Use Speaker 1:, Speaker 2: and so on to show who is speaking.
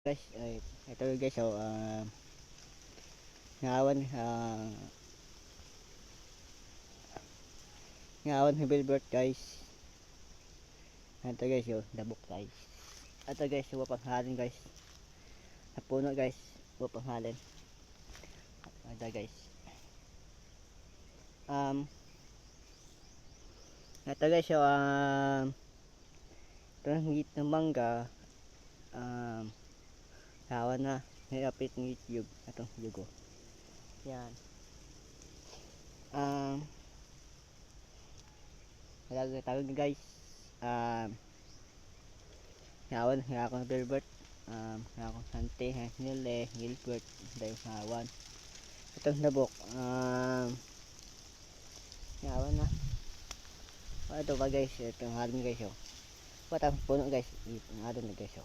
Speaker 1: Guys, ito guys, ngawan, ngawan ni Bilbert guys. Ito guys, dabok guys. Ito guys, panghalin guys. Sa puno guys, panghalin. Ito guys. Ito guys, ito ng hit ng mangga. Ngawan na, nilapit ng YouTube. Itong yugo. Yan. Tawag guys. Ngawan, ngakong Bilbert. Ngakong Sante, Nile, Gilbert, dahil ngawan. Itong nabok. Ngawan na. Ito pa guys, itong halin guys. Patang puno guys. Itong halin na guys.